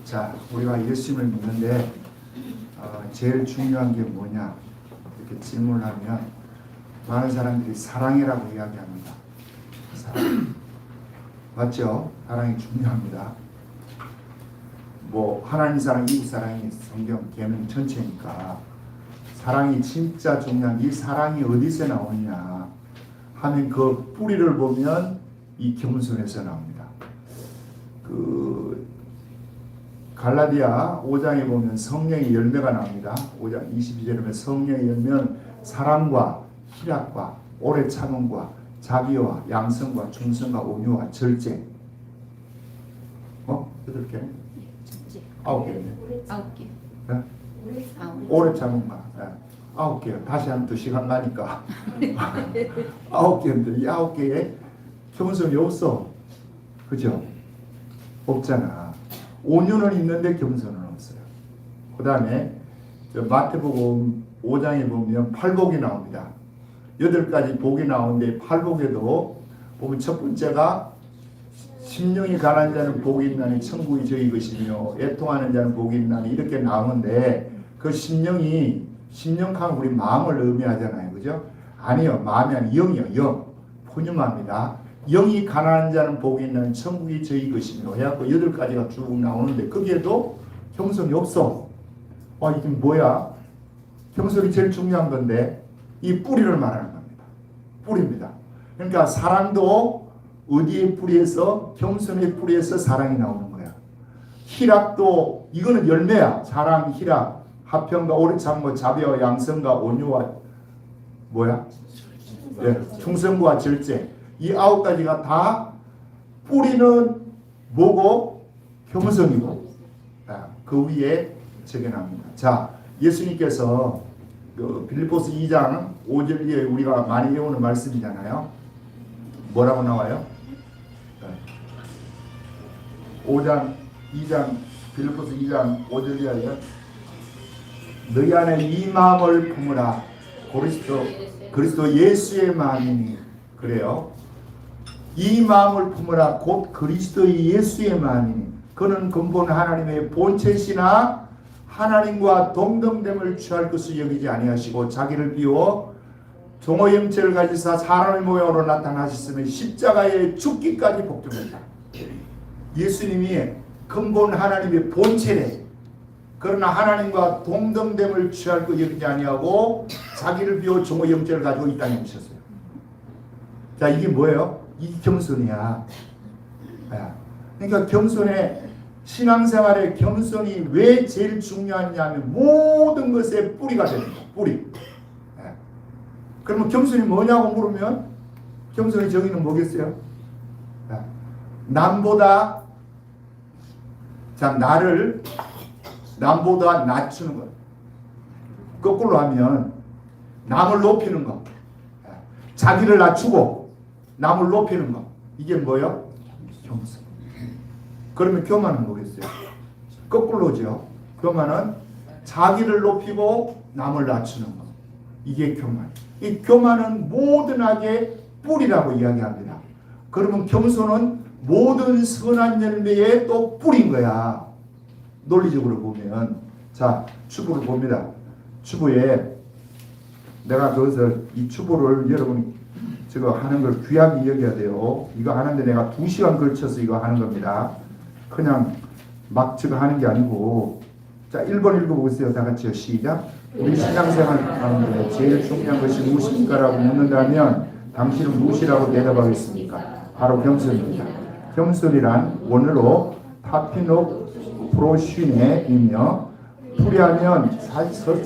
자, 우리가 예수님을 믿는데 제일 중요한 게 뭐냐 이렇게 질문을 하면 많은 사람들이 사랑이라고 이야기합니다. 사랑. 맞죠? 사랑이 중요합니다. 뭐 하나님 사랑, 이웃 사랑이 성경 계명 전체니까 사랑이 진짜 중요한 이 사랑이 어디서 나오느냐 하면 그 뿌리를 보면 이 겸손에서 나옵니다. 그 갈라디아 5장에 보면 성령의 열매가 나옵니다. 5장 22절에 보면 성령의 열매는 사랑과 희락과 오래 참음과 자비와 양성과 충성과 온유와 절제. 8개? 9개네. 9개. 네? 오래 참음과 9개. 다시 하면 또 시간 가니까 9개인데 이 9개에 겸손이 없어. 그죠? 없잖아. 온유는 있는데 겸손은 없어요. 그 다음에 마태복음 5장에 보면 팔복이 나옵니다. 8가지 복이 나오는데 팔복에도 보면 첫 번째가 심령이 가난한 자는 복이 있나니 천국이 저희 것이며 애통하는 자는 복이 있나니 이렇게 나오는데 그 심령하면 우리 마음을 의미하잖아요. 그죠? 아니요. 마음이 아니라 영이요. 영. 푸념합니다. 영이 가난한 자는 복이 있나니 천국이 저희 것이며 해갖고 8가지가 쭉 나오는데 거기에도 겸손이 없어. 이게 뭐야? 겸손이 제일 중요한 건데 이 뿌리를 말하는 겁니다. 뿌리입니다. 그러니까 사랑도 어디의 뿌리에서 겸손의 뿌리에서 사랑이 나오는 거야. 희락도 이거는 열매야. 사랑, 희락, 화평과 오래 참고 자비와 양성과 온유와 뭐야? 네, 충성과 절제. 이 9가지가 다 뿌리는 뭐고 겸손이고 그 위에 적용합니다. 자, 예수님께서 그 빌립보서 2장 5절에 우리가 많이 외우는 말씀이잖아요. 뭐라고 나와요? 2장 빌립보서 2장 5절에 너희 안에 이 마음을 품으라. 그리스도 예수의 마음이니. 그래요. 이 마음을 품으라. 곧 그리스도의 예수의 마음이니. 그는 근본 하나님의 본체시나 하나님과 동등됨을 취할 것을 여기지 아니하시고 자기를 비워 종의 형체를 가지사 사람의 모양으로 나타나셨으며 십자가에 죽기까지 복종했다. 예수님이 근본 하나님의 본체래. 그러나 하나님과 동등됨을 취할 것 여기지 아니하고 자기를 비워 종의 형체를 가지고 이 땅에 오셨어요. 자, 이게 뭐예요? 이게 겸손이야. 그러니까 겸손의 신앙생활의 겸손이 왜 제일 중요하냐면 모든 것의 뿌리가 됩니다. 뿌리. 그러면 겸손이 뭐냐고 물으면 겸손의 정의는 뭐겠어요? 남보다 나를 남보다 낮추는 것. 거꾸로 하면 남을 높이는 것. 자기를 낮추고 남을 높이는 것. 이게 뭐예요? 겸손. 그러면 교만은 뭐겠어요? 거꾸로죠. 교만은 자기를 높이고 남을 낮추는 것. 이게 교만. 이 교만은 모든 악의 뿌리라고 이야기합니다. 그러면 겸손은 모든 선한 열매의 또 뿌리인 거야. 논리적으로 보면. 자, 추부를 봅니다. 추부에 내가 그것을 이 추부를 여러분이 저거 하는 걸 귀하게 여겨야 돼요. 이거 하는데 내가 2시간 걸쳐서 이거 하는 겁니다. 그냥 막 저거 하는 게 아니고. 자, 1번 읽어보세요. 다 같이요. 시작. 우리 신앙생활 가운데 제일 중요한 것이 무엇입니까라고 묻는다면 당신은 무엇이라고 대답하겠습니까? 바로 겸손입니다. 겸손이란 원어로 타피노프로슈네이며 풀이하면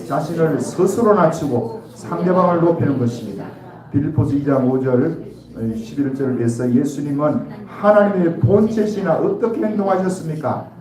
자신을 스스로 낮추고 상대방을 높이는 것입니다. 빌립보서 2장 5절 11절을 위해서 예수님은 하나님의 본체시나 어떻게 행동하셨습니까?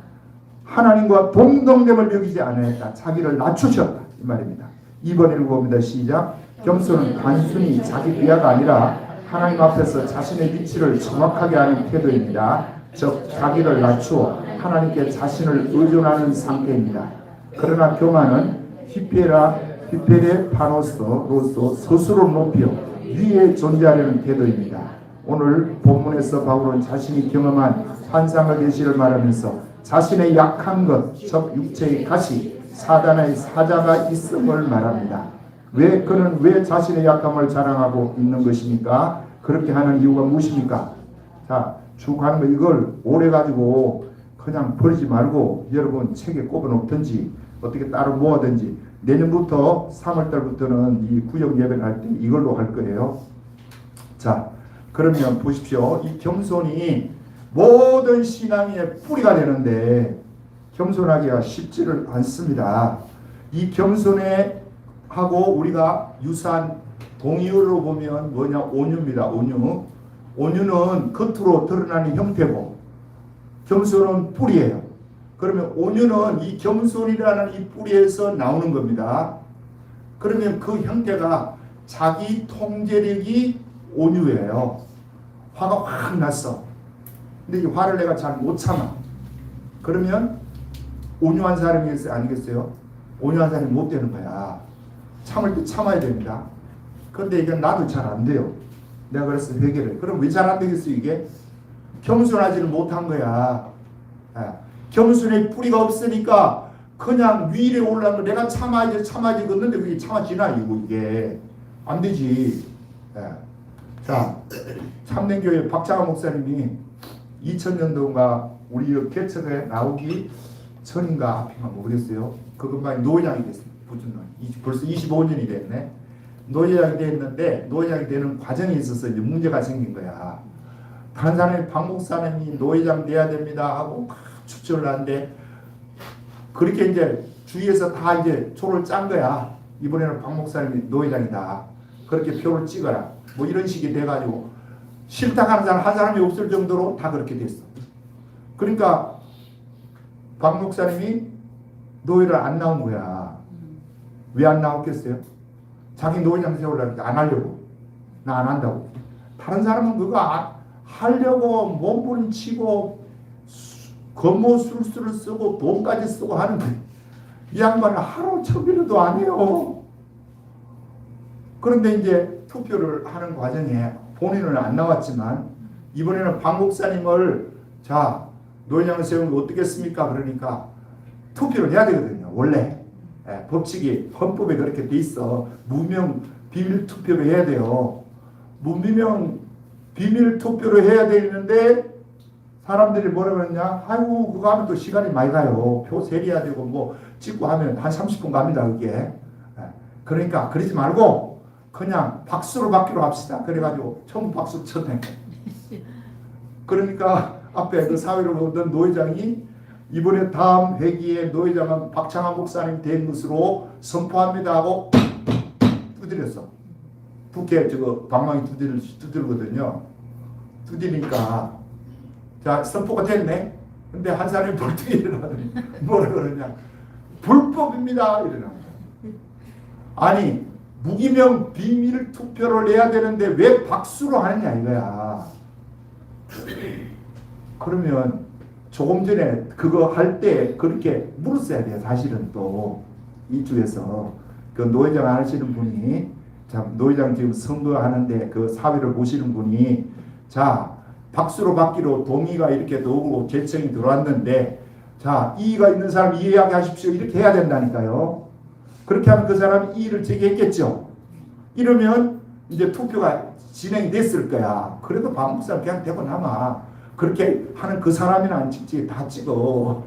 하나님과 동등됨을 여기지 않았다. 자기를 낮추셨다. 이 말입니다. 2번 읽어봅니다. 시작. 겸손은 단순히 자기 비하가 아니라 하나님 앞에서 자신의 위치를 정확하게 하는 태도입니다. 즉 자기를 낮추어 하나님께 자신을 의존하는 상태입니다. 그러나 교만은 히페레 파노스로서 스스로 높여 위에 존재하려는 태도입니다. 오늘 본문에서 바울은 자신이 경험한 환상을 계시를 말하면서 자신의 약한 것, 즉 육체의 가시, 사단의 사자가 있음을 말합니다. 왜 그는 왜 자신의 약함을 자랑하고 있는 것입니까? 그렇게 하는 이유가 무엇입니까? 자, 쭉 하는 거 이걸 오래 가지고 그냥 버리지 말고 여러분 책에 꼽아 놓든지 어떻게 따로 모아든지 내년부터 3월달부터는 이 구역 예배를 할 때 이걸로 할 거예요. 자, 그러면 보십시오. 이 겸손이 모든 신앙의 뿌리가 되는데 겸손하기가 쉽지를 않습니다. 이 겸손에 하고 우리가 유사한 동의어로 보면 뭐냐? 온유입니다. 온유. 온유는 겉으로 드러나는 형태고 겸손은 뿌리예요. 그러면 온유는 이 겸손이라는 이 뿌리에서 나오는 겁니다. 그러면 그 형태가 자기 통제력이 온유예요. 화가 확 났어. 근데 이 화를 내가 잘 못 참아. 그러면 온유한 사람이 아니겠어요? 온유한 사람이 못 되는 거야. 참을 때 참아야 됩니다. 그런데 이게 나도 잘 안 돼요. 내가 그래서 회개를. 그럼 왜 잘 안 되겠어 이게? 겸손하지는 못한 거야. 겸손의 뿌리가 없으니까 그냥 위에 올라가면 내가 참아야지 그랬는데 그게 참아지나 이게 안 되지. 자, 참된교회 박창환 목사님이 2000년도인가 우리 개척에 나오기 전인가 앞인가 모르겠어요. 그것만 노회장이 됐어요. 벌써 25년이 됐네. 노회장이 됐는데 노회장이 되는 과정에 있어서 이제 문제가 생긴 거야. 다른 사람이 박 목사님이 노회장 돼야 됩니다 하고 막 추천을 하는데 그렇게 이제 주위에서 다 이제 초를 짠 거야. 이번에는 박 목사님이 노회장이다. 그렇게 표를 찍어라. 뭐 이런 식이 돼가지고 싫다 하는 사람 한 사람이 없을 정도로 다 그렇게 됐어. 그러니까 박 목사님이 노회를 안 나온 거야. 왜 안 나왔겠어요? 자기 노회장 세우려니까 안 하려고. 나 안 한다고. 다른 사람은 그거 하려고 몸부림치고 검모술수를 쓰고 돈까지 쓰고 하는데 이 양반은 하루 청비료도 안 해요. 그런데 이제 투표를 하는 과정에 본인은 안 나왔지만 이번에는 박 목사님을 자 노회장을 세우는 게 어떻겠습니까? 그러니까 투표를 해야 되거든요. 원래 법칙이 헌법에 그렇게 돼 있어. 무명 비밀 투표를 해야 돼요. 무명 비밀 투표를 해야 되는데 사람들이 뭐라 그러냐? 아이고 그거 하면 또 시간이 많이 가요. 표 세려야 되고 뭐 찍고 하면 한 30분 갑니다 그게. 그러니까 그러지 말고 그냥 박수로 받기로 합시다. 그래가지고 처음 박수 쳤네. 그러니까 앞에 그 사회를 보던 노회장이 이번에 다음 회기에 노회장은 박창환 목사님 된 것으로 선포합니다 하고 두드렸어. 북해 저거 방망이 두드리거든요. 두드리니까 자 선포가 됐네. 근데 한 사람이 벌떡 일어나더니 뭐라 그러냐? 불법입니다 이러는 거야. 아니 무기명 비밀 투표를 내야 되는데 왜 박수로 하느냐 이거야. 그러면 조금 전에 그거 할 때 그렇게 물었어야 돼요. 사실은 또 이쪽에서 그 노회장 하시는 분이 참 노회장 지금 선거하는데 그 사회를 보시는 분이 자 박수로 받기로 동의가 이렇게 오고 제청이 들어왔는데 자 이의가 있는 사람 이야기하십시오 이렇게 해야 된다니까요. 그렇게 하면 그 사람이 이의를 제기했겠죠. 이러면 이제 투표가 진행이 됐을 거야. 그래도 박 목사는 그냥 대고 남아. 그렇게 하는 그 사람이나 안 찍지 다 찍어.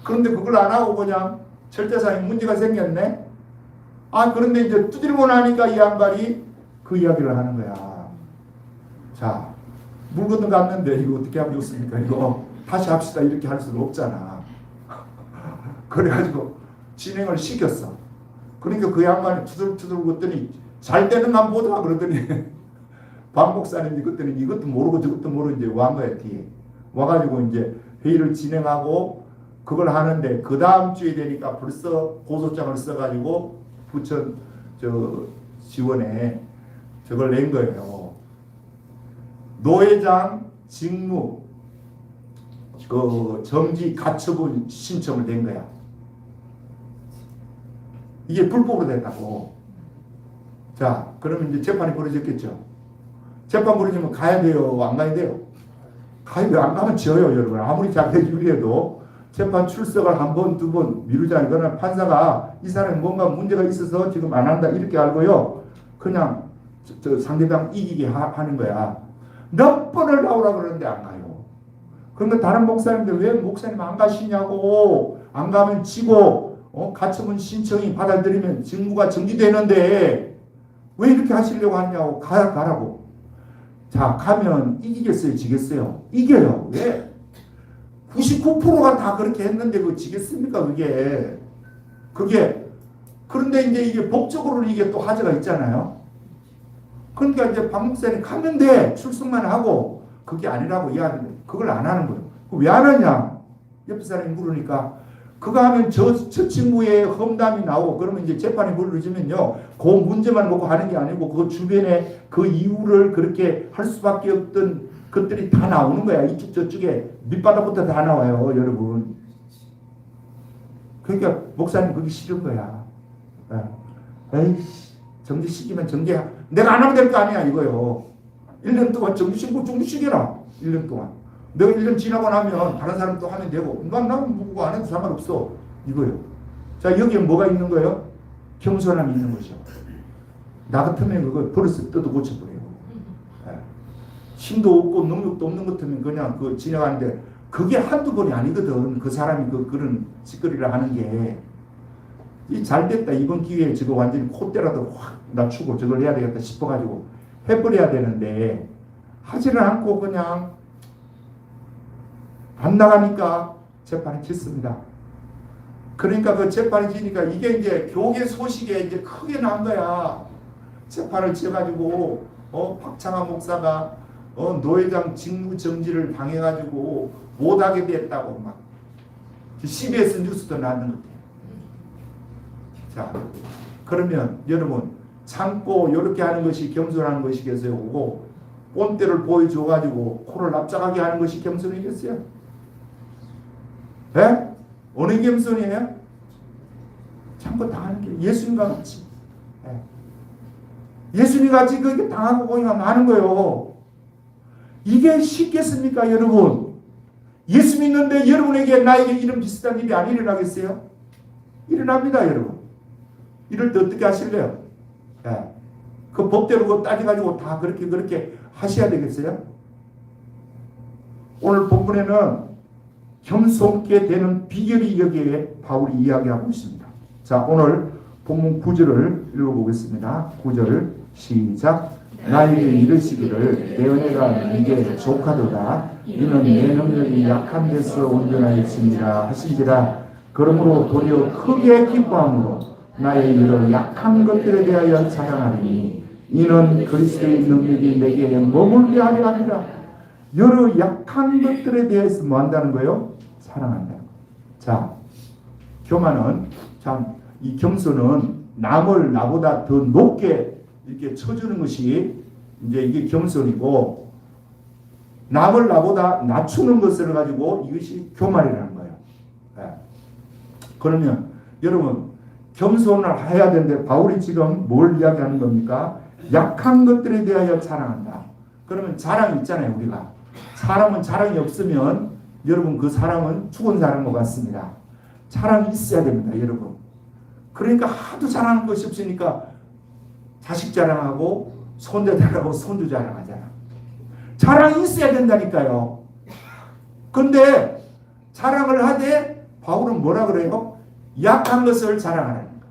그런데 그걸 안 하고 그냥 절대상에 문제가 생겼네. 아 그런데 이제 두드리고 나니까 이 양반이 그 이야기를 하는 거야. 자 물건도 갔는데 이거 어떻게 하면 좋습니까? 이거 다시 합시다 이렇게 할 수는 없잖아. 그래가지고 진행을 시켰어. 그러니까 그 양반이 투덜투덜 그랬더니 잘 되는가 보다 그러더니 박 목사님이 그때는 이것도 모르고 저것도 모르고 이제 완 거야 뒤에. 와가지고 이제 회의를 진행하고 그걸 하는데 그 다음 주에 되니까 벌써 고소장을 써가지고 부천 저 지원에 저걸 낸 거예요. 노회장 직무 그 정지 가처분 신청을 낸 거야. 이게 불법으로 됐다고. 자, 그러면 이제 재판이 벌어졌겠죠. 재판 벌어지면 가야 돼요? 안 가야 돼요? 가요. 안 가면 져요, 여러분. 아무리 자기가 유리해도 재판 출석을 한 번, 두 번 미루자. 이거는 판사가 이 사람이 뭔가 문제가 있어서 지금 안 한다 이렇게 알고요. 그냥 저 상대방 이기게 하는 거야. 몇 번을 나오라 그러는데 안 가요. 그런데 다른 목사님들 왜 목사님 안 가시냐고. 안 가면 지고 가처분 신청이 받아들이면 직무가 정지되는데 왜 이렇게 하시려고 하냐고. 가라고. 자, 가면 이기겠어요? 지겠어요? 이겨요. 왜? 99%가 다 그렇게 했는데 그거 지겠습니까? 그게 그런데 이제 이게 법적으로는 이게 또 하자가 있잖아요. 그러니까 이제 박 목사님 갔는데 출석만 하고 그게 아니라고 이야기하는데 그걸 안 하는 거예요. 왜 안 하냐? 옆에 사람이 물으니까 그거 하면 저 친구의 험담이 나오고 그러면 이제 재판이 불러지면요. 그 문제만 놓고 하는 게 아니고 그 주변에 그 이유를 그렇게 할 수밖에 없던 것들이 다 나오는 거야. 이쪽 저쪽에 밑바닥부터 다 나와요. 여러분. 그러니까 목사님 그게 싫은 거야. 에이씨 정지시키면 정지 내가 안 하면 될 거 아니야 이거요. 1년 동안 정지시켜라. 1년 동안. 내가 1년 지나고 나면 다른 사람 또 하면 되고 나는 누구 안 해도 상관없어 이거요. 자 여기에 뭐가 있는 거예요? 겸손함이 있는 거죠. 나 같으면 그거 버릇을 뜯어 고쳐버려요. 힘도 없고 능력도 없는 것 같으면 그냥 그 지나가는데 그게 한두 번이 아니거든. 그 사람이 그런 짓거리를 하는 게. 잘 됐다. 이번 기회에 저거 완전히 콧대라도 확 낮추고 저걸 해야 되겠다 싶어가지고 해버려야 되는데 하지는 않고 그냥 안 나가니까 재판이 졌습니다. 그러니까 그 재판이 지니까 이게 이제 교계 소식에 이제 크게 난 거야. 재판을 지어가지고 박창하 목사가 노회장 직무 정지를 당해가지고 못하게 됐다고 막 CBS 뉴스도 나왔는 것 같아요. 자, 그러면 여러분 참고 이렇게 하는 것이 겸손하는 것이겠어요? 오고 본때를 보여줘가지고 코를 납작하게 하는 것이 겸손이겠어요? 예? 어느 겸손이에요? 참고 당하는 게 예수님과 같이. 예수님 같이 그렇게 당하고 보이면 많은 거예요. 이게 쉽겠습니까, 여러분? 예수 믿는데 여러분에게 나에게 이런 비슷한 일이 안 일어나겠어요? 일어납니다, 여러분. 이럴 때 어떻게 하실래요? 그 법대로 그거 따져가지고 다 그렇게 하셔야 되겠어요? 오늘 본문에는 겸손게 되는 비결이 여기에 바울이 이야기하고 있습니다. 자, 오늘 본문 9절을 읽어보겠습니다. 9절 시작. 나에게 이르시기를 내 은혜가 네게 족하도다. 이는 내 능력이 약한 데서 온전하였습니다 하신지라. 그러므로 도리어 크게 기뻐함으로 나의 여러 약한 것들에 대하여 자랑하리니 이는 그리스도의 능력이 내게 머물게 하려 합니다. 여러 약한 것들에 대해서 뭐 한다는 거예요? 사랑한다. 자, 교만은 참 이 겸손은 남을 나보다 더 높게 이렇게 쳐주는 것이 이제 이게 겸손이고 남을 나보다 낮추는 것을 가지고 이것이 교만이라는 거예요. 그러면 여러분 겸손을 해야 되는데 바울이 지금 뭘 이야기하는 겁니까? 약한 것들에 대하여 자랑한다. 그러면 자랑이 있잖아요. 우리가 사람은 자랑이 없으면 여러분 그 사람은 죽은 사람과 같습니다. 자랑이 있어야 됩니다. 여러분. 그러니까 하도 자랑하는 것이 없으니까 자식 자랑하고 손자 자랑하고 손주 자랑하잖아. 자랑이 있어야 된다니까요. 근데 자랑을 하되 바울은 뭐라 그래요? 약한 것을 자랑하라는 거야.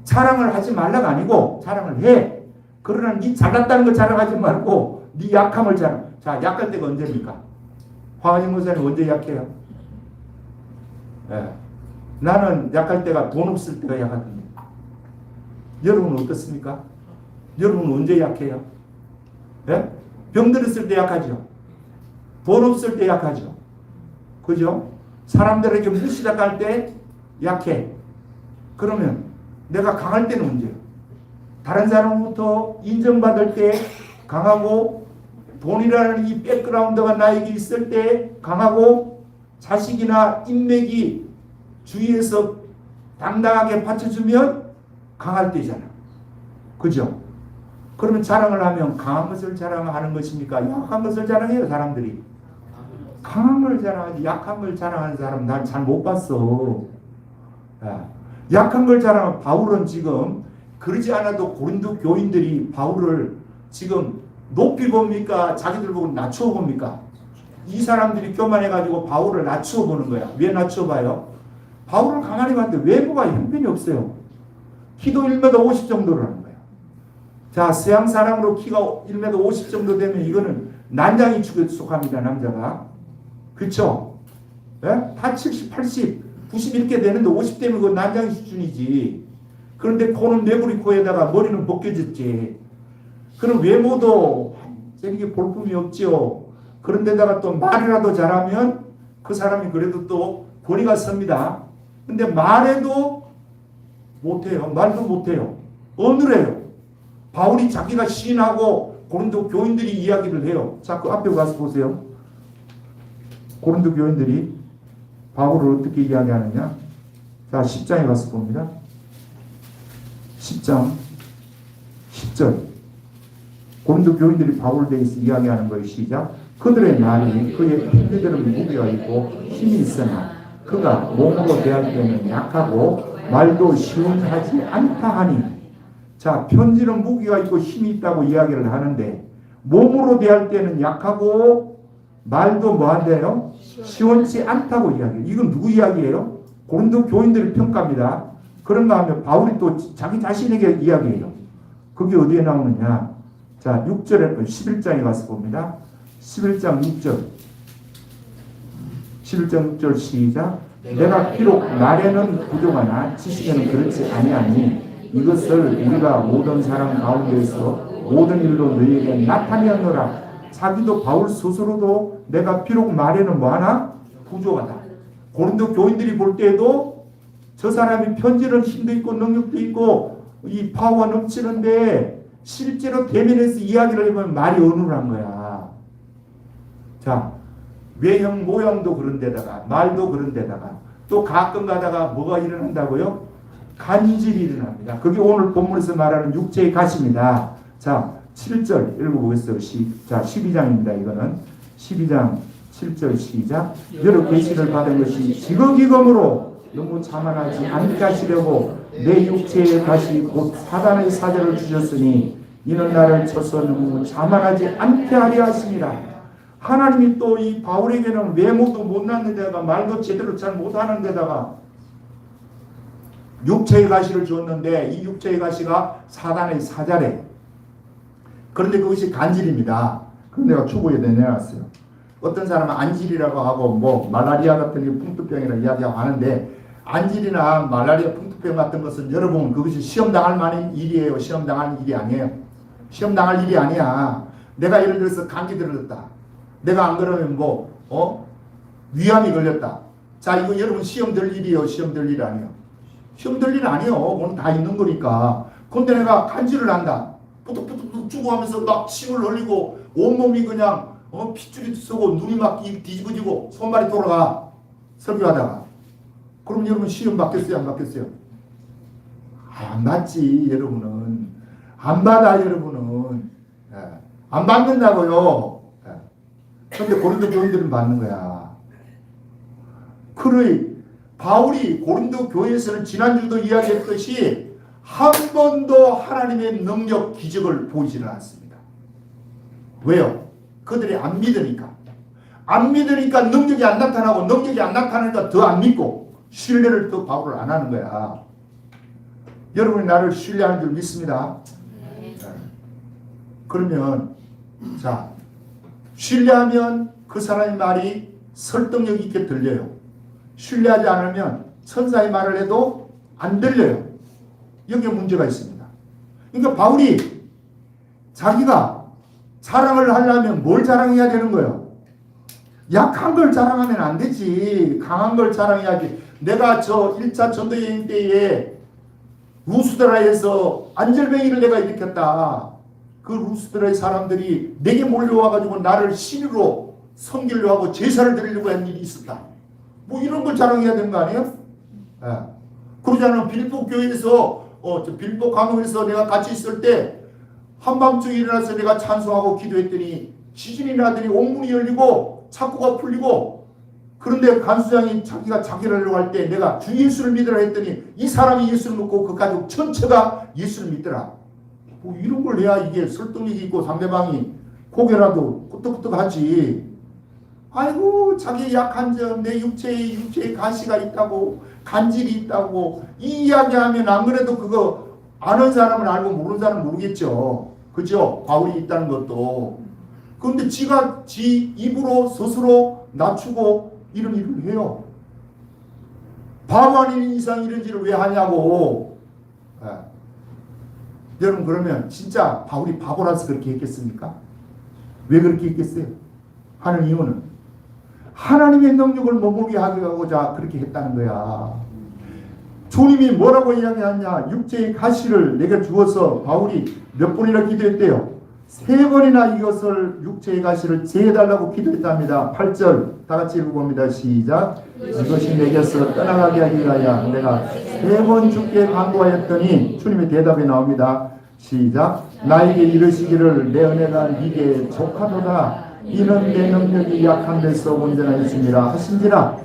자랑을 하지 말라가 아니고 자랑을 해. 그러나 네 잘났다는 거 자랑하지 말고 네 약함을 자랑. 자, 약할 때가 언제입니까? 황하진 목사님 언제 약해요? 나는 약할 때가 돈 없을 때가 약하던데. 여러분은 어떻습니까? 여러분은 언제 약해요? 병 들었을 때 약하죠. 돈 없을 때 약하죠. 그죠? 사람들에게 무시당할 때 약해. 그러면 내가 강할 때는 언제요? 다른 사람부터 인정받을 때 강하고 돈이라는 이 백그라운드가 나에게 있을 때 강하고 자식이나 인맥이 주위에서 당당하게 받쳐주면 강할 때잖아. 그죠? 그러면 자랑을 하면 강한 것을 자랑하는 것입니까? 약한 것을 자랑해요, 사람들이. 강한 걸 자랑하지 약한 걸 자랑하는 사람 난 잘 못 봤어. 약한 걸 자랑하는 바울은 지금 그러지 않아도 고린도 교인들이 바울을 지금 높이 봅니까? 자기들 보고 낮추어 봅니까? 이 사람들이 교만해가지고 바울을 낮추어 보는 거야. 왜 낮추어 봐요? 바울을 가만히 봤는데 외모가 형편이 없어요. 키도 1m 50 정도라는 거야. 자, 서양 사람으로 키가 1m 50 정도 되면 이거는 난장이 축에 속합니다, 남자가. 그렇죠? 예? 다 70, 80, 90 이렇게 되는데 50 되면 그건 난장이 수준이지. 그런데 코는 매부리 코에다가 머리는 벗겨졌지. 그럼 외모도 이게 볼품이 없지요. 그런데다가 또 말이라도 잘하면 그 사람이 그래도 또 권위가 섭니다. 근데 말해도 못해요. 말도 못해요. 어느래요. 바울이 자기가 시인하고 고린도 교인들이 이야기를 해요. 자, 그 앞에 가서 보세요. 고린도 교인들이 바울을 어떻게 이야기하느냐. 자, 10장에 가서 봅니다. 10장 10절 고린도 교인들이 바울에 대해서 이야기하는 거예요. 시작. 그들의 말이 그의 편지들은 무게가 있고 힘이 있으나 그가 몸으로 대할 때는 약하고 말도 시원하지 않다 하니. 자, 편지는 무게가 있고 힘이 있다고 이야기를 하는데 몸으로 대할 때는 약하고 말도 뭐한대요? 시원치 않다고 이야기해요. 이건 누구 이야기예요? 고린도 교인들의 평가입니다. 그런가 하면 바울이 또 자기 자신에게 이야기해요. 그게 어디에 나오느냐. 자, 6절에 11장에 가서 봅니다. 11장 6절 11장 6절 시작. 내가 비록 말에는 부족하나 지식에는 그렇지 아니하니 이것을 우리가 모든 사람 가운데에서 모든 일로 너희에게 나타내었노라. 자기도 바울 스스로도 내가 비록 말에는 뭐하나? 부족하다. 고린도 교인들이 볼 때에도 저 사람이 편지는 힘도 있고 능력도 있고 이 파워가 넘치는데 실제로 대면에서 이야기를 해보면 말이 어눌한 거야. 자, 외형 모양도 그런 데다가 말도 그런 데다가 또 가끔 가다가 뭐가 일어난다고요? 간질이 일어납니다. 그게 오늘 본문에서 말하는 육체의 가시입니다. 자, 7절 읽어보겠어요. 자, 12장입니다. 이거는 12장 7절 시작. 여러 계시를 받은 것이 지극이검으로 너무 자만하지 않게 하시려고 내 육체의 가시 곧 사단의 사자를 주셨으니 이는 나를 쳐서 너무 자만하지 않게 하려 하십니다. 하나님이 또 이 바울에게는 외모도 못났는 데다가 말도 제대로 잘 못하는 데다가 육체의 가시를 주었는데 이 육체의 가시가 사단의 사자래. 그런데 그것이 간질입니다. 그런데 내가 초보에 내놨어요. 어떤 사람은 안질이라고 하고 뭐 말라리아 같은 게 풍토병이라고 이야기하고 하는데 안질이나 말라리아 풍토병 같은 것은 여러분 그것이 시험당할 만한 일이에요. 시험당할 일이 아니에요. 시험당할 일이 아니야. 내가 예를 들어서 감기 들었다. 내가 안 그러면 위암이 걸렸다. 자, 이거 여러분 시험 될 일이에요. 시험 될 일 아니에요. 시험 될 일 아니에요. 오늘 다 있는 거니까. 근데 내가 간질을 한다. 푸득푸득 주고 하면서 막 침을 흘리고 온몸이 그냥 핏줄이 쓰고 눈이 막 뒤집어지고 손발이 돌아가. 설교하다가. 그럼 여러분 시험 받겠어요? 안 받겠어요? 안 받지, 여러분은. 안 받아, 여러분은. 안 받는다고요. 그런데 고린도 교인들은 받는 거야. 그래, 바울이 고린도 교회에서는 지난주도 이야기했듯이 한 번도 하나님의 능력, 기적을 보이지는 않습니다. 왜요? 그들이 안 믿으니까. 안 믿으니까 능력이 안 나타나고 능력이 안 나타나니까 더 안 믿고 신뢰를 더 바울을 안 하는 거야. 여러분이 나를 신뢰하는 줄 믿습니다. 네. 그러면 자, 신뢰하면 그 사람의 말이 설득력 있게 들려요. 신뢰하지 않으면 천사의 말을 해도 안 들려요. 여기에 문제가 있습니다. 그러니까 바울이 자기가 자랑을 하려면 뭘 자랑해야 되는 거예요? 약한 걸 자랑하면 안 되지. 강한 걸 자랑해야지. 내가 저 1차 전도여행 때에 루스드라에서 안절뱅이를 내가 일으켰다. 그 루스드라의 사람들이 내게 몰려와가지고 나를 신으로 섬기려고 하고 제사를 드리려고 한 일이 있었다. 뭐 이런 걸 자랑해야 되는 거 아니에요? 그러지 않으면 빌보 교회에서 빌보 감옥에서 내가 같이 있을 때 한밤중에 일어나서 내가 찬송하고 기도했더니 지진이 나더니 옥문이 열리고 창고가 풀리고, 그런데 간수장이 자기가 자기를 하려고 할 때 내가 주 예수를 믿으라 했더니 이 사람이 예수를 믿고 그 가족 전체가 예수를 믿더라. 뭐 이런 걸 해야 이게 설득력이 있고 상대방이 고개라도 끄떡끄떡하지. 아이고 자기의 약한 점, 내 육체에 가시가 있다고, 간질이 있다고 이 이야기하면 안 그래도 그거 아는 사람은 알고 모르는 사람은 모르겠죠. 그죠? 바울이 있다는 것도. 그런데 지가 지 입으로 스스로 낮추고 이런 일을 해요. 바보 아닌 이상 이런 일을 왜 하냐고. 여러분 그러면 진짜 바울이 바보라서 그렇게 했겠습니까? 왜 그렇게 했겠어요? 하는 이유는 하나님의 능력을 머물게 하고자 그렇게 했다는 거야. 주님이 뭐라고 이야기하냐? 육체의 가시를 내게 주어서 바울이 몇 번이나 기도했대요? 3번이나 이것을 육체의 가시를 제해달라고 기도했답니다. 8절 다 같이 읽어봅니다. 시작. 이것이 내게서 떠나가게 하기 위하여 내가 3번 주께 간구하였더니 주님의 대답이 나옵니다. 시작. 나에게 이르시기를 내 은혜가 네게 족하도다. 이는 내 능력이 약한 데서 온전하였습니다 하신지라.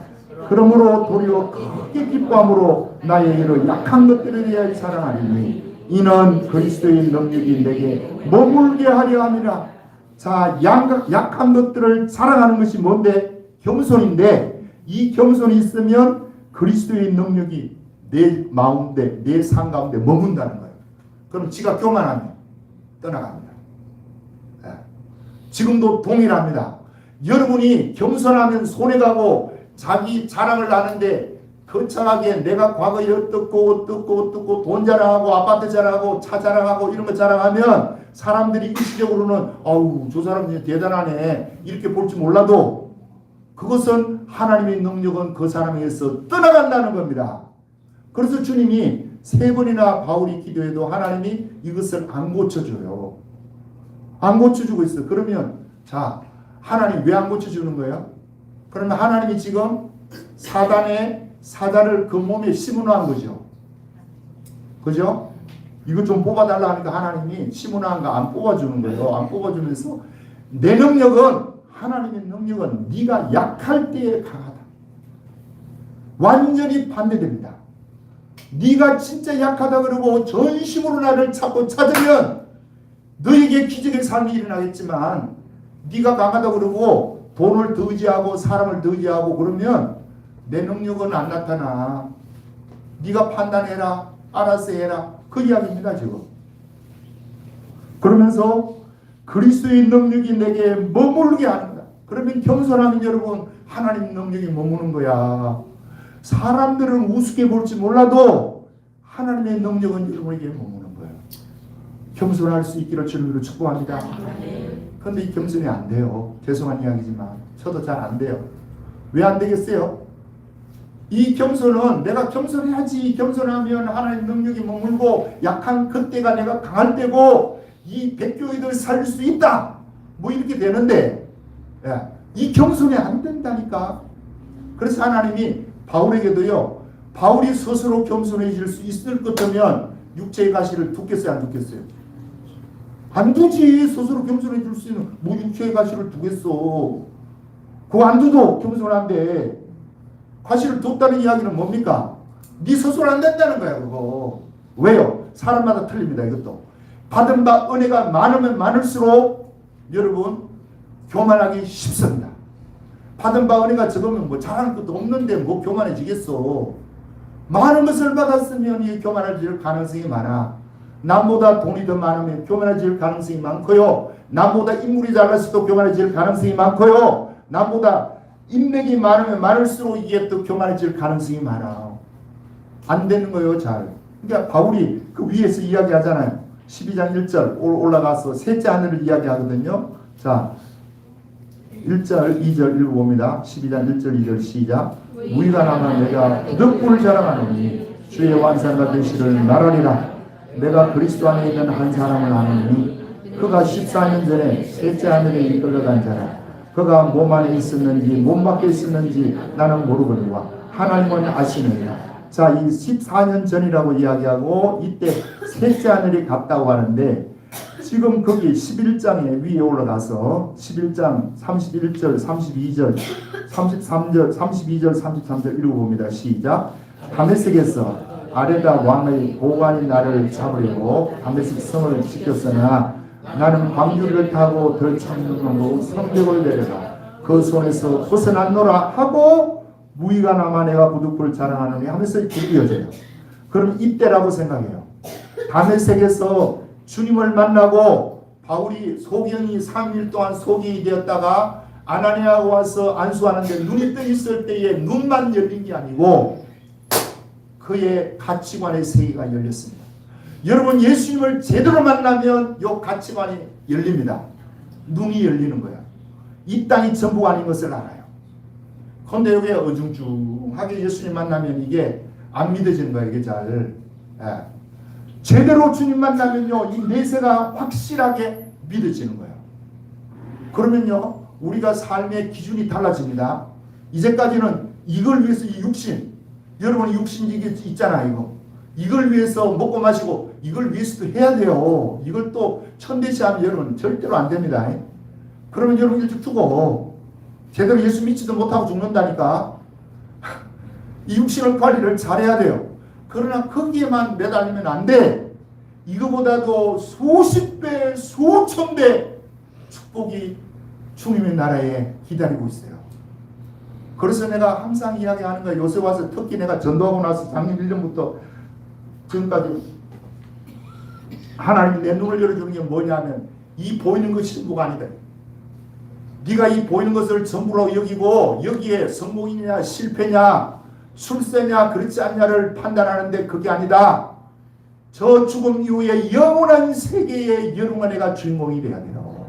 그러므로 도리어 크게 기뻐함으로 나의 일을 약한 것들에 대하여 사랑하리니 이는 그리스도의 능력이 내게 머물게 하려 함이라. 자, 약한 것들을 사랑하는 것이 뭔데? 겸손인데, 이 겸손이 있으면 그리스도의 능력이 내 마음대, 내 삶 가운데 머문다는 거예요. 그럼 지가 교만하면 떠나갑니다. 네. 지금도 동일합니다. 여러분이 겸손하면 손해가고 자기 자랑을 하는데 거창하게 내가 과거에 어떻고 돈 자랑하고 아파트 자랑하고 차 자랑하고 이런 거 자랑하면 사람들이 일시적으로는 아우 저 사람 대단하네 이렇게 볼지 몰라도 그것은 하나님의 능력은 그 사람에게서 떠나간다는 겁니다. 그래서 주님이 3번이나 바울이 기도해도 하나님이 이것을 안 고쳐줘요. 안 고쳐주고 있어. 그러면 자 하나님 왜 안 고쳐주는 거예요? 그러면 하나님이 지금 사단을 그 몸에 심어놓은 거죠. 그죠? 이거 좀 뽑아달라 하니까 하나님이 심어놓은 거 안 뽑아주는 거예요. 안 뽑아주면서 내 능력은 하나님의 능력은 네가 약할 때에 강하다. 완전히 반대됩니다. 네가 진짜 약하다 그러고 전심으로 나를 찾으면 너에게 기적의 삶이 일어나겠지만 네가 강하다 그러고 돈을 더 의지하고 사람을 더 의지하고 그러면 내 능력은 안 나타나. 네가 판단해라. 알아서 해라. 그 이야기입니다. 지금. 그러면서 그리스도의 능력이 내게 머물게 합니다. 그러면 겸손하면 여러분 하나님 능력이 머무는 거야. 사람들은 우습게 볼지 몰라도 하나님의 능력은 여러분에게 머무는 거예요. 겸손할 수 있기를 주님으로 축복합니다. 그런데 이 겸손이 안 돼요. 죄송한 이야기지만 저도 잘 안 돼요. 왜 안 되겠어요? 이 겸손은 내가 겸손해야지. 겸손하면 하나님 능력이 머물고 약한 그때가 내가 강할 때고 이 백교회들 살릴 수 있다. 뭐 이렇게 되는데 이 겸손이 안 된다니까. 그래서 하나님이 바울에게도요. 바울이 스스로 겸손해질 수 있을 것 같으면 육체의 가시를 두겠어요? 안 두겠어요? 안 두지. 스스로 겸손해질 수 있는 뭐 육체의 가시를 두겠어. 그거 안 두도 겸손한데 가시를 뒀다는 이야기는 뭡니까? 네 스스로 안 된다는 거야 그거. 왜요? 사람마다 틀립니다. 이것도. 받은 바 은혜가 많으면 많을수록 여러분 교만하기 쉽습니다. 받은 바 은혜가 적으면 뭐 잘하는 것도 없는데 뭐 교만해지겠어. 많은 것을 받았으면 이 교만해질 가능성이 많아. 남보다 돈이 더 많으면 교만해질 가능성이 많고요. 남보다 인물이 작았어도 교만해질 가능성이 많고요. 남보다 인맥이 많으면 많을수록 이게 또 교만해질 가능성이 많아. 안 되는 거예요. 잘. 그러니까 바울이 그 위에서 이야기하잖아요. 12장 1절 올라가서 셋째 하늘을 이야기하거든요. 자 1절 2절 읽어봅니다. 12장 1절 2절 시작. 우리가 나면 내가 덕분을 자랑하노니 주의 완성과 되시를 나라리라. 내가 그리스도 안에 있는 한 사람을 아노니 그가 14년 전에 셋째 하늘에 이끌려간 자라. 그가 몸 안에 있었는지 몸 밖에 있었는지 나는 모르거니와 하나님은 아시느니라. 자, 이 14년 전이라고 이야기하고 이때 셋째 하늘이 갔다고 하는데 지금 거기 11장에 위에 올라가서 11장 31절, 32절, 33절, 32절, 33절 읽어봅니다. 시작. 다메섹에서 아레다 왕의 보관이 나를 잡으려고 다메섹 성을 지켰으나 나는 광주리를 타고 덜창으로 성벽을 내려가 그 손에서 벗어났노라 하고 무의가 남아 내가 부득불 자랑하느니 하면서 이어져요. 그럼 이때라고 생각해요. 다메섹에서 주님을 만나고 바울이 소경이 3일 동안 소경이 되었다가 아나니아가 와서 안수하는데 눈이 떠 있을 때에 눈만 열린 게 아니고 그의 가치관의 세계가 열렸습니다. 여러분 예수님을 제대로 만나면 이 가치관이 열립니다. 눈이 열리는 거야. 이 땅이 전부가 아닌 것을 알아요. 그런데 여기 어중중하게 예수님 만나면 이게 안 믿어지는 거예요. 이게 잘. 제대로 주님 만나면요, 이 내세가 확실하게 믿어지는 거예요. 그러면요, 우리가 삶의 기준이 달라집니다. 이제까지는 이걸 위해서 이 육신, 여러분 육신 이게 있잖아요. 이걸 위해서 먹고 마시고 이걸 위해서도 해야 돼요. 이걸 또 천대시하면 여러분 절대로 안 됩니다. 그러면 여러분 일찍 죽어. 제대로 예수 믿지도 못하고 죽는다니까. 이 육신을 관리를 잘해야 돼요. 그러나 거기에만 매달리면 안 돼. 이거보다도 수십 배, 수천 배 축복이 주님의 나라에 기다리고 있어요. 그래서 내가 항상 이야기하는 거야. 요새 와서 특히 내가 전도하고 나서 작년 1년부터 지금까지 하나님이 내 눈을 열어주는 게 뭐냐면 이 보이는 것이 전부가 아니다. 네가 이 보이는 것을 전부라고 여기고 여기에 성공이냐 실패냐 출세냐 그렇지 않냐를 판단하는데 그게 아니다. 저 죽음 이후에 영원한 세계의 여러분과 내가 주인공이 돼야 돼요.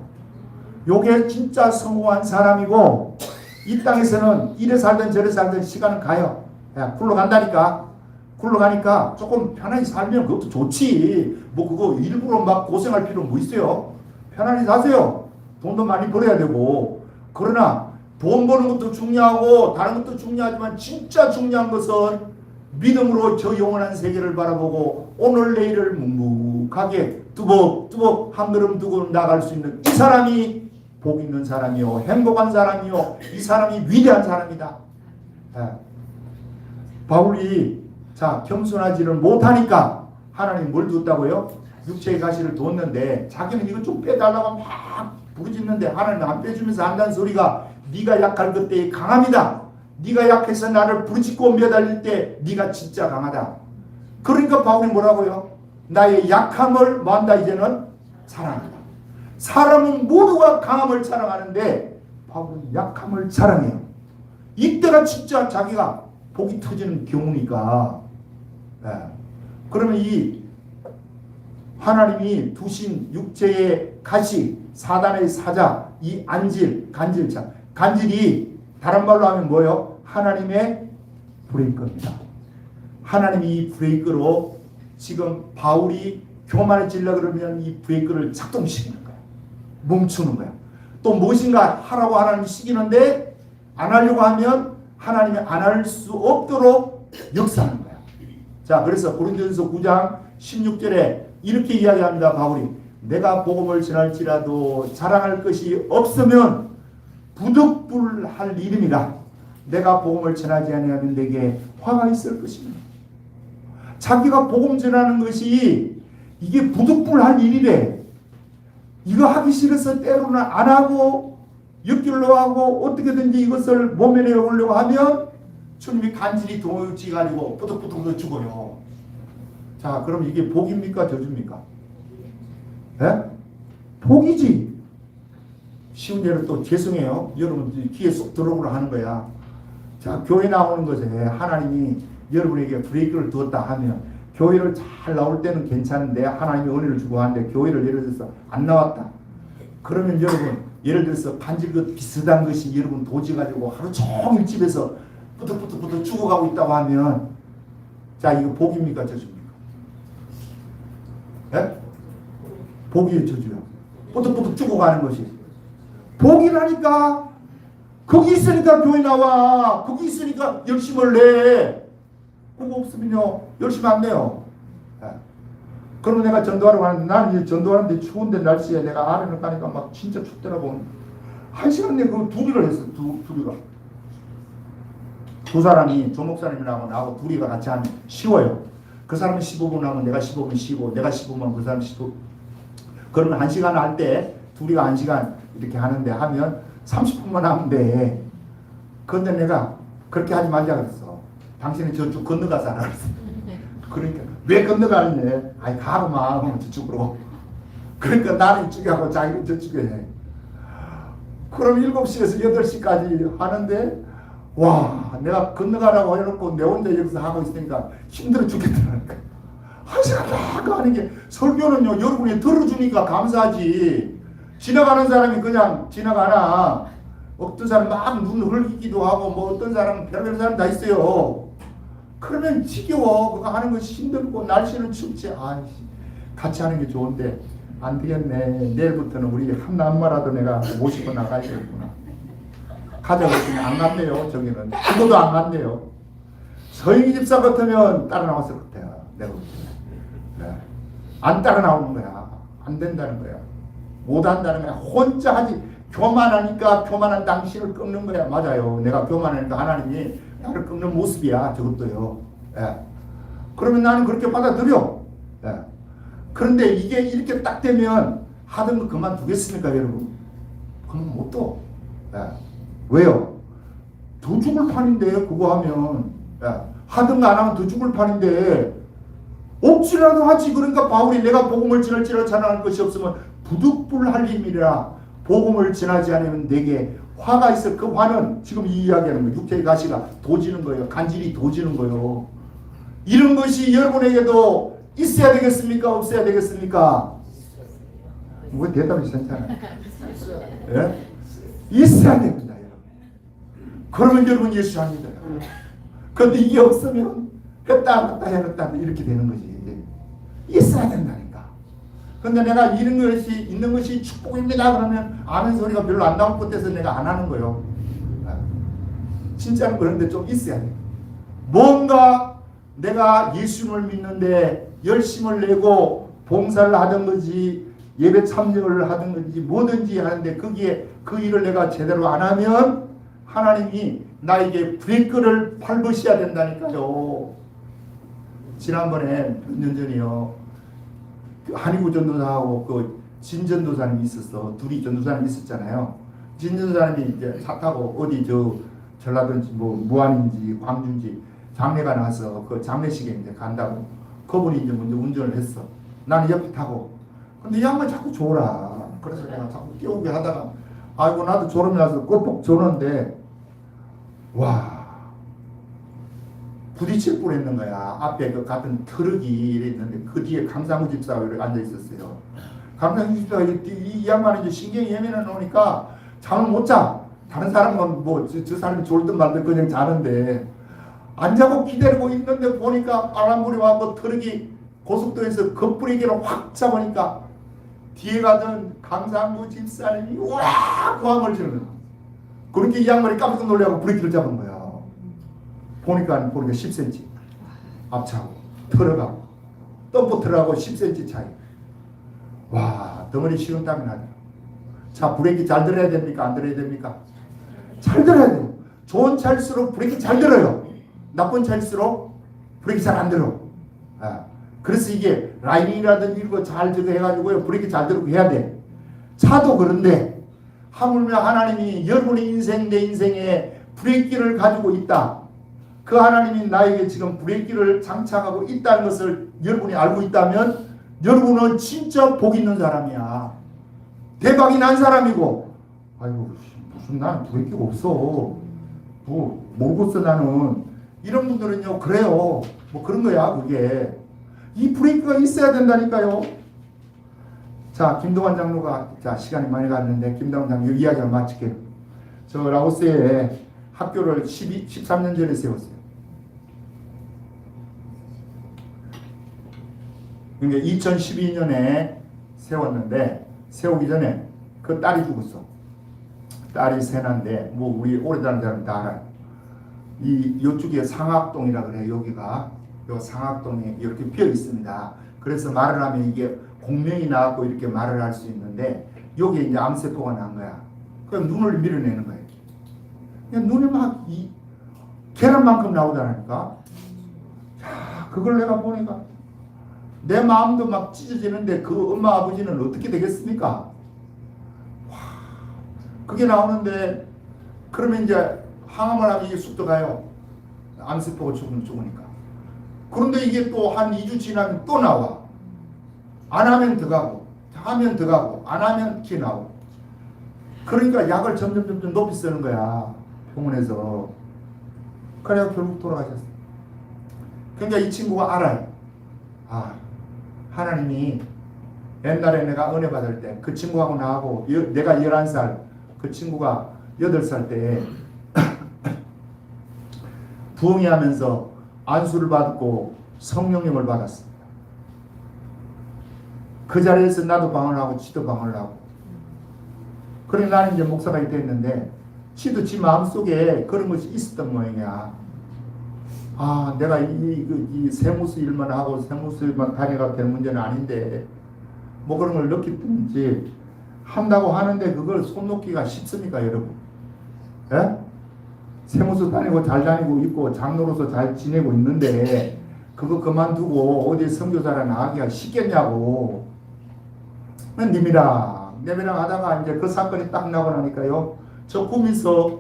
요게 진짜 성공한 사람이고 이 땅에서는 이래 살든 저래 살든 시간은 가요. 굴러간다니까. 굴러가니까 조금 편하게 살면 그것도 좋지. 뭐 그거 일부러 막 고생할 필요 뭐 있어요. 편안히 사세요. 돈도 많이 벌어야 되고. 그러나 돈 버는 것도 중요하고 다른 것도 중요하지만 진짜 중요한 것은 믿음으로 저 영원한 세계를 바라보고 오늘 내일을 묵묵하게 뚜벅뚜벅 한 걸음 두고 나갈 수 있는 이 사람이 복 있는 사람이요 행복한 사람이요 이 사람이 위대한 사람이다. 바울이 겸손하지를 못하니까 하나님 뭘 뒀다고요? 육체의 가시를 뒀는데 자기는 이거 좀 빼달라고 막 부르짖는데 하나님 안 빼주면서 한다는 소리가 네가 약할 그때의 강함이다. 네가 약해서 나를 부르짖고 매달릴 때 네가 진짜 강하다. 그러니까 바울이 뭐라고요? 나의 약함을 뭐한다 이제는 자랑한다. 사람은 모두가 강함을 자랑하는데 바울은 약함을 자랑해요. 이때가 진짜 자기가 복이 터지는 경우니까. 그러면 이 하나님이 두신 육체의 가시, 사단의 사자, 이 안질, 간질자. 간질이 다른 말로 하면 뭐예요? 하나님의 브레이크입니다. 하나님이 이 브레이크로 지금 바울이 교만해지려고 그러면 이 브레이크를 작동시키는 거예요. 멈추는 거예요. 또 무엇인가 하라고 하나님이 시키는데 안 하려고 하면 하나님이 안 할 수 없도록 역사하는 거예요. 자, 그래서 고린도전서 9장 16절에 이렇게 이야기합니다. 바울이 내가 복음을 전할지라도 자랑할 것이 없으면 부득불할 일입니다. 내가 복음을 전하지 아니하면 내게 화가 있을 것입니다. 자기가 복음 전하는 것이 이게 부득불할 일이래. 이거 하기 싫어서 때로는 안 하고 옆길로 하고 어떻게든지 이것을 모면에 오려고 하면 주님이 간질이 도우치가지고 부득부득 죽어요. 자, 그럼 이게 복입니까 저주입니까? 복이지. 쉬운 예로 또 죄송해요. 여러분 귀에 쏙 들어오라 하는 거야. 자, 교회 나오는 것에 하나님이 여러분에게 브레이크를 두었다 하면 교회를 잘 나올 때는 괜찮은데 하나님이 은혜를 주고 하는데 교회를 예를 들어서 안 나왔다. 그러면 여러분 예를 들어서 간질것 비슷한 것이 여러분 도지 가지고 하루 종일 집에서 부득부득 죽어가고 있다고 하면 자, 이거 복입니까 저주입니까? 복이에요 저주야. 부득부득 죽어가는 것이 복이라니까. 거기 있으니까 교회 나와. 거기 있으니까 열심을 내. 그거 없으면요 열심히 안 내요. 그러면 내가 전도하러 가는데 나는 이제 전도하는데 추운데 날씨에 내가 아래를 가니까 막 진짜 춥더라고. 1시간 내에 그 둘이를 했어. 둘이가. 두 사람이 조 목사님이랑 나하고 둘이가 같이 하면 쉬워요. 그 사람은 15분 하면 내가 15분 쉬고 내가 15분 그 사람 15분. 그러면 1시간 할 때 둘이가 1시간 이렇게 하는데 하면 30분만 하면 돼. 그런데 내가 그렇게 하지 말자 그랬어. 당신은 저쪽 건너가서 하라 그랬어. 그러니까 왜 건너가느냐. 아니 가고만 하면 저쪽으로. 그러니까 나는 이쪽에 하고 자기는 저쪽에 해. 그럼 7시에서 8시까지 하는데 와 내가 건너가라고 해놓고 내 혼자 여기서 하고 있으니까 힘들어 죽겠더라니까. 1시간 막 하는 게 설교는요 여러분이 들어주니까 감사하지. 지나가는 사람이 그냥 지나가나 어떤 사람 막 눈 흘기기도 하고 뭐 어떤 사람은 별별 사람 다 있어요. 그러면 지겨워. 그거 하는 것이 힘들고 날씨는 춥지. 아이씨 같이 하는 게 좋은데 안 되겠네. 내일부터는 우리 한남마라도 내가 모시고 나가야겠구나. 가자고 했더니 안 간대요. 저기는 그것도 안 간대요. 서영이 집사 같으면 따라 나왔을 것 같아요. 내가 볼 때는. 네. 안 따라 나오는 거야. 안 된다는 거야. 못 한다는 거야. 혼자 하지. 교만하니까 교만한 당신을 꺾는 거야. 맞아요. 내가 교만하니까 하나님이 나를 꺾는 모습이야. 저것도요. 예. 그러면 나는 그렇게 받아들여. 예. 그런데 이게 이렇게 딱 되면 하던 거 그만두겠습니까, 여러분? 그럼 못 둬. 예. 왜요? 더 죽을 판인데 그거 하면. 예. 하던 거 안 하면 더 죽을 판인데 억지라도 하지. 그러니까 바울이 내가 복음을 전할지라 전하는 것이 없으면 부득불할 힘이라. 복음을 전하지 않으면 내게 화가 있어. 그 화는 지금 이 이야기하는 거예요. 육체의 가시가 도지는 거예요. 간질이 도지는 거예요. 이런 것이 여러분에게도 있어야 되겠습니까? 없어야 되겠습니까? 뭐 대답이 괜찮아요. 예? 있어야 됩니다, 여러분. 그러면 여러분 예수 안 믿어요. 그런데 이게 없으면 했다 했다 이렇게 되는 거지. 있어야 된다니까. 근데 내가 이런 것이 있는 것이 축복입니다. 그러면 아멘 소리가 별로 안 나올 것 같아서 내가 안 하는 거예요. 진짜는 그런데 좀 있어야 돼. 뭔가 내가 예수님을 믿는데 열심을 내고 봉사를 하던 거지 예배 참여를 하던 건지 뭐든지 하는데 거기에 그 일을 내가 제대로 안 하면 하나님이 나에게 브레이크를 밟으셔야 된다니까요. 지난번에 몇 년 전이요. 한의구 전도사하고 그 진전도사님이 있었어. 둘이 전도사님이 있었잖아요. 진전도사님이 이제 차 타고 어디 저 전라도인지 뭐 무안인지 광주인지 장례가 나서 그 장례식에 이제 간다고. 그분이 이제 먼저 운전을 했어. 나는 옆에 타고. 근데 이 양반 자꾸 졸아. 그래서 내가 자꾸 깨우게 하다가 아이고 나도 졸음이 나서 꼬폭 조는데 와 부딪힐 뻔했는 거야. 앞에 그 같은 트럭이 있는데 그 뒤에 강상우 집사가 이렇게 앉아 있었어요. 강상우 집사가 이 양반이 이제 신경이 예민해 놓으니까 잠을 못 자. 다른 사람은 뭐 저 사람이 졸든 말든 그냥 자는데 안 자고 기다리고 있는데 보니까 바람불이 와서 트럭이 고속도로에서 급브레이크를 확 잡으니까 뒤에 가던 강상우 집사님이 와 고함을 지르는 거야. 그렇게 이 양반이 깜짝 놀라고 브레이크를 잡은 거야. 보니까 10cm 앞차고 트럭하고 덤프 트럭하고 10cm 차이. 와 덩어리 식은땀이 나죠. 자 브레이크 잘 들어야 됩니까? 안 들어야 됩니까? 잘 들어야 돼요. 좋은 차일수록 브레이크 잘 들어요. 나쁜 차일수록 브레이크 잘 안 들어. 그래서 이게 라이닝이라든지 이런 거 잘 들어 해가지고요 브레이크 잘 들고 해야 돼. 차도 그런데 하물며 하나님이 여러분의 인생 내 인생에 브레이크를 가지고 있다. 그 하나님이 나에게 지금 브레이크를 장착하고 있다는 것을 여러분이 알고 있다면 여러분은 진짜 복 있는 사람이야. 대박이 난 사람이고 아이고 무슨 나는 브레이크가 없어. 뭐 모르겠어 나는. 이런 분들은요 그래요. 뭐 그런 거야 그게. 이 브레이크가 있어야 된다니까요. 자 김동환 장로가 자 시간이 많이 갔는데 김동환 장로 이야기를 마칠게요. 저 라오스에 학교를 13년 전에 세웠어요. 그러니까 2012년에 세웠는데 세우기 전에 그 딸이 죽었어. 딸이 세난데 뭐 우리 오래 다는 사람 다 알아요. 이쪽에 상학동이라 그래. 여기가 요 상학동에 이렇게 비어 있습니다. 그래서 말을 하면 이게 공명이 나왔고 이렇게 말을 할 수 있는데 여기에 이제 암세포가 난 거야. 그럼 눈을 밀어내는 거예요. 그냥 눈이 막 계란만큼 나오다니까. 야, 그걸 내가 보니까 내 마음도 막 찢어지는데 그 엄마 아버지는 어떻게 되겠습니까? 와, 그게 나오는데 그러면 이제 항암을 하면 이게 쑥 들어가요. 암세포가 죽으니까. 그런데 이게 또 한 2주 지나면 또 나와. 안 하면 들어가고, 하면 들어가고, 안 하면 키 나오고. 그러니까 약을 점점 높이 쓰는 거야. 병원에서. 그래야 결국 돌아가셨어. 그러니까 이 친구가 알아요. 아, 하나님이 옛날에 내가 은혜 받을 때 그 친구하고 나하고 내가 11살, 그 친구가 8살 때 부흥회 하면서 안수를 받고 성령님을 받았습니다. 그 자리에서 나도 방언을 하고 지도 방언을 하고. 그래 나는 이제 목사가 됐는데 지도 지 마음속에 그런 것이 있었던 모양이야. 아, 내가 이 세무수 일만 하고 세무수 일만 다녀가 될 문제는 아닌데 뭐 그런 걸 느꼈든지 한다고 하는데 그걸 손 놓기가 쉽습니까, 여러분? 예? 세무수 다니고 잘 다니고 있고 장로로서 잘 지내고 있는데 그거 그만두고 어디 선교사라 나가기가 쉽겠냐고. 님이랑 하다가 이제 그 사건이 딱 나고 나니까요. 저 꿈에서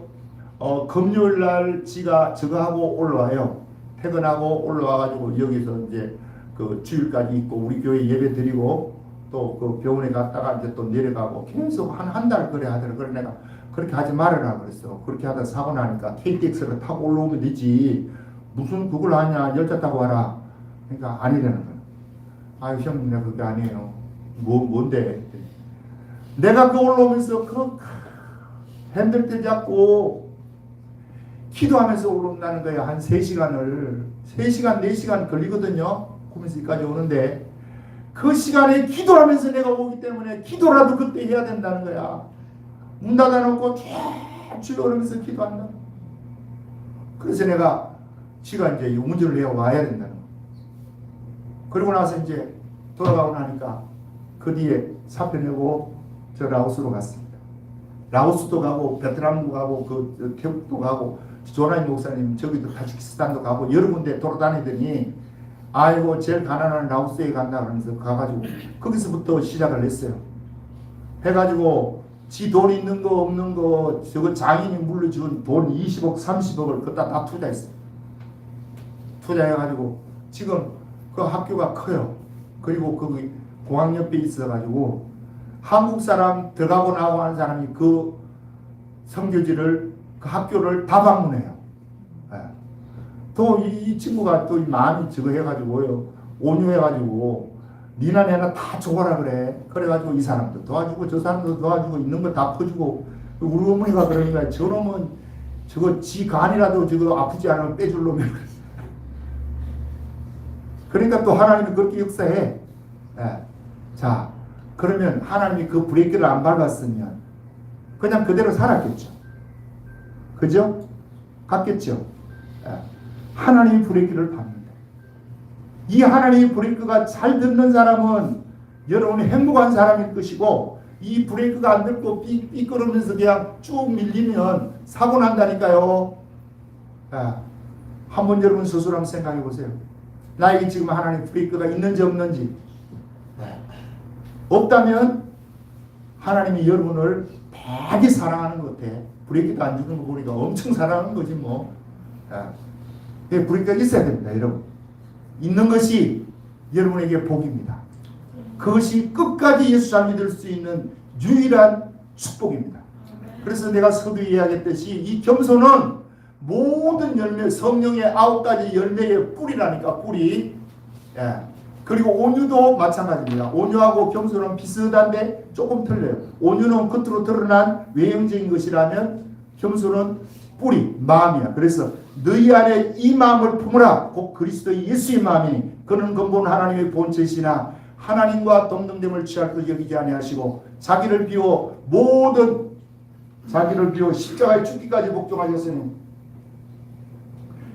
금요일 날 지가 저거하고 올라와요. 퇴근하고 올라와가지고 여기서 이제 그 주일까지 있고 우리 교회 예배 드리고 또 그 병원에 갔다가 이제 또 내려가고 계속 한 달 그래 하더라고. 그래 내가 그렇게 하지 말아라 그랬어. 그렇게 하다 사고 나니까 KTX를 타고 올라오면 되지. 무슨 그걸 하냐. 열차 타고 와라. 그러니까 아니라는 거야. 아유 형님 내가 그게 아니에요. 뭔데? 내가 그 올라오면서 그 핸들대 잡고 기도하면서 올라온다는 거야. 한 3시간을. 3시간, 4시간 걸리거든요. 구면서 여기까지 오는데 그 시간에 기도하면서 내가 오기 때문에 기도라도 그때 해야 된다는 거야. 문 닫아놓고 쭉 오르면서 기도한다. 그래서 내가 지가 이제 운전을 해 와야 된다는 거야. 그러고 나서 이제 돌아가고 나니까 그 뒤에 사표 내고 저 라오스로 갔습니다. 라오스도 가고 베트남도 가고 그 태국도 가고 조나이 목사님 저기도 타지키스탄도 가고 여러 군데 돌아다니더니 아이고 제일 가난한 라오스에 간다 그러면서 가가지고 거기서부터 시작을 했어요. 해가지고 지 돈 있는 거 없는 거 저거 장인이 물려준 돈 20억 30억을 그다 다 투자했어요. 투자해가지고 지금 그 학교가 커요. 그리고 그 공항 옆에 있어가지고 한국 사람 들어가고 나오고 하는 사람이 그 선교지를 그 학교를 다 방문해요. 예. 또 이 친구가 또 마음이 저거 해가지고요 온유해가지고 니나 내나 다 줘라 그래. 그래가지고 이 사람도 도와주고 저 사람도 도와주고 있는 거 다 퍼주고 우리 어머니가 그러니까 저놈은 저거 지 간이라도 저거 아프지 않으면 빼줄 놈이야. 그러니까 또 하나님이 그렇게 역사해. 예. 자, 그러면 하나님이 그 브레이크를 안 밟았으면 그냥 그대로 살았겠죠. 그죠? 갔겠죠. 예. 하나님이 브레이크를 밟는다. 이 하나님의 브레이크가 잘 듣는 사람은 여러분이 행복한 사람일 것이고 이 브레이크가 안 듣고 삐끄러면서 그냥 쭉 밀리면 사고 난다니까요. 예. 한번 여러분 스스로 한번 생각해 보세요. 나에게 지금 하나님 브레이크가 있는지 없는지. 없다면 하나님이 여러분을 되게 사랑하는 것 같아. 브레이크도 안 주는 거 보니까 엄청 사랑하는 거지 뭐. 브레이크가 있어야 됩니다, 여러분. 있는 것이 여러분에게 복입니다. 그것이 끝까지 예수 잘 믿을 수 있는 유일한 축복입니다. 그래서 내가 서두에 이야기했듯이 이 겸손은 모든 열매, 성령의 9가지 열매의 뿌리라니까, 뿌리. 예. 그리고 온유도 마찬가지입니다. 온유하고 겸손은 비슷한데 조금 틀려요. 온유는 겉으로 드러난 외형적인 것이라면 겸손은 뿌리, 마음이야. 그래서 너희 안에 이 마음을 품으라. 곧 그리스도의 예수의 마음이니 그는 근본 하나님의 본체시나 하나님과 동등됨을 취할 것 여기지 아니하시고 자기를 비워 십자가에 죽기까지 복종하셨으니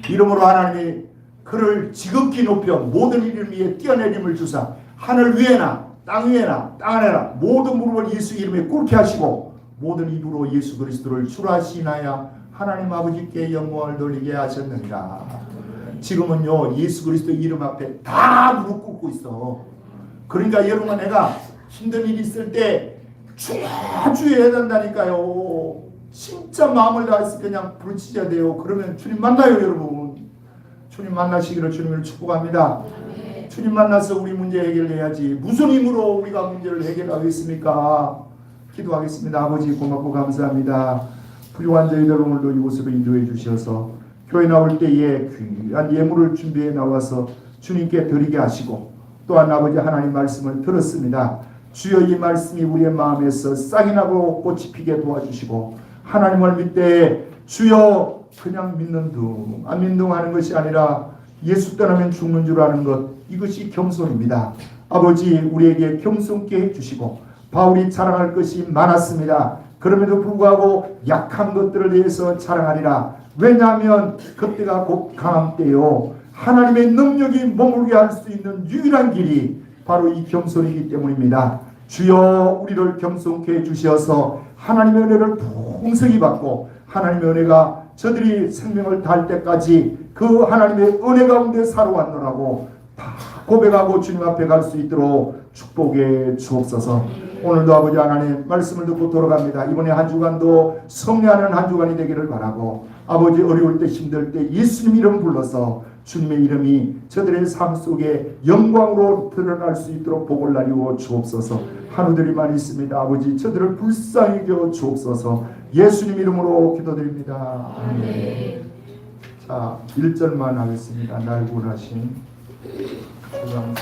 이러므로 하나님이 그를 지극히 높여 모든 일을 위해 뛰어내림을 주사 하늘 위에나 땅 위에나 땅 아래나 모든 무릎을 예수 이름에 꿇게 하시고 모든 입으로 예수 그리스도를 주라시나야 하나님 아버지께 영광을 돌리게 하셨느니라. 지금은요 예수 그리스도 이름 앞에 다 무릎 꿇고 있어. 그러니까 여러분 내가 힘든 일이 있을 때 주여 해야 된다니까요. 진짜 마음을 다해서 그냥 부르짖어야 돼요. 그러면 주님 만나요 여러분. 주님 만나시기를 주님을 축복합니다. 주님 만나서 우리 문제 해결해야지. 무슨 힘으로 우리가 문제를 해결하겠습니까? 기도하겠습니다. 아버지 고맙고 감사합니다. 부족한 저희들 오늘도 이곳으로 인도해 주셔서 교회 나올 때에 귀한 예물을 준비해 나와서 주님께 드리게 하시고 또한 아버지 하나님 말씀을 들었습니다. 주여 이 말씀이 우리의 마음에서 싹이 나고 꽃이 피게 도와주시고 하나님을 믿되 주여 그냥 믿는 둥 안 믿는 둥 하는 것이 아니라 예수 떠나면 죽는 줄 아는 것 이것이 겸손입니다. 아버지 우리에게 겸손케 해주시고 바울이 자랑할 것이 많았습니다. 그럼에도 불구하고 약한 것들을 대해서 자랑하리라. 왜냐하면 그때가 곧 강함 때요. 하나님의 능력이 머물게 할 수 있는 유일한 길이 바로 이 겸손이기 때문입니다. 주여 우리를 겸손케 해주셔서 하나님의 은혜를 풍성히 받고 하나님의 은혜가 저들이 생명을 다할 때까지 그 하나님의 은혜 가운데 살아왔노라고 다 고백하고 주님 앞에 갈 수 있도록 축복해 주옵소서. 오늘도 아버지 하나님 말씀을 듣고 돌아갑니다. 이번에 한 주간도 성례하는 한 주간이 되기를 바라고 아버지 어려울 때 힘들 때 예수님 이름 불러서 주님의 이름이 저들의 삶 속에 영광으로 드러날 수 있도록 복을 나리워 주옵소서. 한우들이만 있습니다. 아버지 저들을 불쌍히 여겨 주옵소서. 예수님 이름으로 기도드립니다. 아멘. 자 1절만 하겠습니다. 날 구원하신 주님